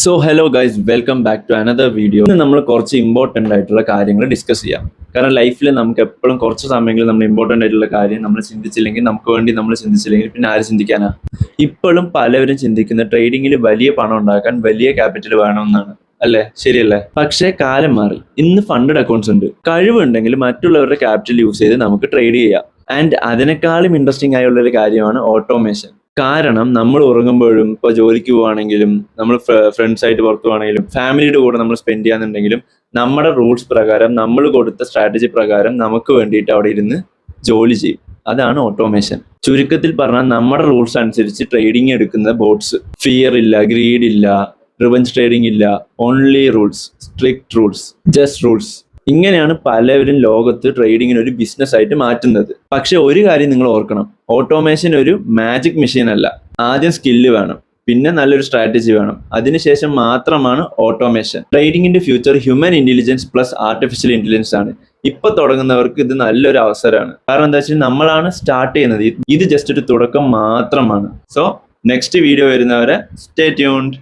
So hello guys, welcome back to another video. ഇന്ന് നമ്മൾ കുറച്ച് ഇമ്പോർട്ടൻ്റ് ആയിട്ടുള്ള കാര്യങ്ങൾ ഡിസ്കസ് ചെയ്യാം. കാരണം ലൈഫിൽ നമുക്ക് എപ്പോഴും കുറച്ച് സമയങ്ങളിൽ നമ്മൾ ഇമ്പോർട്ടൻ്റ് ആയിട്ടുള്ള കാര്യം നമ്മൾ ചിന്തിച്ചില്ലെങ്കിൽ, നമുക്ക് വേണ്ടി നമ്മൾ ചിന്തിച്ചില്ലെങ്കിൽ പിന്നെ ആര് ചിന്തിക്കാനാ? ഇപ്പോഴും പലവരും ചിന്തിക്കുന്ന ട്രേഡിങ്ങിൽ വലിയ പണം ഉണ്ടാക്കാൻ വലിയ ക്യാപിറ്റൽ വേണമെന്നാണ്, അല്ലേ? ശരിയല്ലേ? പക്ഷേ കാലം മാറി. ഇന്ന് ഫണ്ടഡ് അക്കൗണ്ട്സ് ഉണ്ട്. കഴിവുണ്ടെങ്കിൽ മറ്റുള്ളവരുടെ ക്യാപിറ്റൽ യൂസ് ചെയ്ത് നമുക്ക് ട്രേഡ് ചെയ്യാം. ആൻഡ് അതിനേക്കാളും ഇൻട്രസ്റ്റിംഗ് ആയുള്ള ഒരു കാര്യമാണ് ഓട്ടോമേഷൻ. കാരണം നമ്മൾ ഉറങ്ങുമ്പോഴും, ഇപ്പോൾ ജോലിക്ക് പോവുകയാണെങ്കിലും, നമ്മൾ ഫ്രണ്ട്സ് ആയിട്ട് പുറത്തു പോകണമെങ്കിലും, ഫാമിലിയുടെ കൂടെ നമ്മൾ സ്പെൻഡ് ചെയ്യാന്നുണ്ടെങ്കിലും, നമ്മുടെ റൂൾസ് പ്രകാരം, നമ്മൾ കൊടുത്ത സ്ട്രാറ്റജി പ്രകാരം നമുക്ക് വേണ്ടിയിട്ട് അവിടെ ഇരുന്ന് ജോലി ചെയ്യും. അതാണ് ഓട്ടോമേഷൻ. ചുരുക്കത്തിൽ പറഞ്ഞാൽ നമ്മുടെ റൂൾസ് അനുസരിച്ച് ട്രേഡിംഗ് എടുക്കുന്ന ബോട്ട്സ്. ഫിയർ ഇല്ല, ഗ്രീഡ് ഇല്ല, റിവഞ്ച് ട്രേഡിംഗ് ഇല്ല, only rules, strict rules, just rules. ഇങ്ങനെയാണ് പലവരും ലോകത്ത് ട്രേഡിങ്ങിന് ഒരു ബിസിനസ് ആയിട്ട് മാറ്റുന്നത്. പക്ഷെ ഒരു കാര്യം നിങ്ങൾ ഓർക്കണം, ഓട്ടോമേഷൻ ഒരു മാജിക് മെഷീൻ അല്ല. ആദ്യം സ്കില്ല് വേണം, പിന്നെ നല്ലൊരു സ്ട്രാറ്റജി വേണം, അതിനുശേഷം മാത്രമാണ് ഓട്ടോമേഷൻ. ട്രേഡിങ്ങിന്റെ future human intelligence plus artificial intelligence ആണ്. ഇപ്പൊ തുടങ്ങുന്നവർക്ക് ഇത് നല്ലൊരു അവസരമാണ്. കാരണം എന്താ വെച്ചാൽ നമ്മളാണ് സ്റ്റാർട്ട് ചെയ്യുന്നത്. ഇത് ജസ്റ്റ് ഒരു തുടക്കം മാത്രമാണ്. സോ നെക്സ്റ്റ് വീഡിയോ വരുന്നവരെ സ്റ്റേ ട്യൂൺഡ്.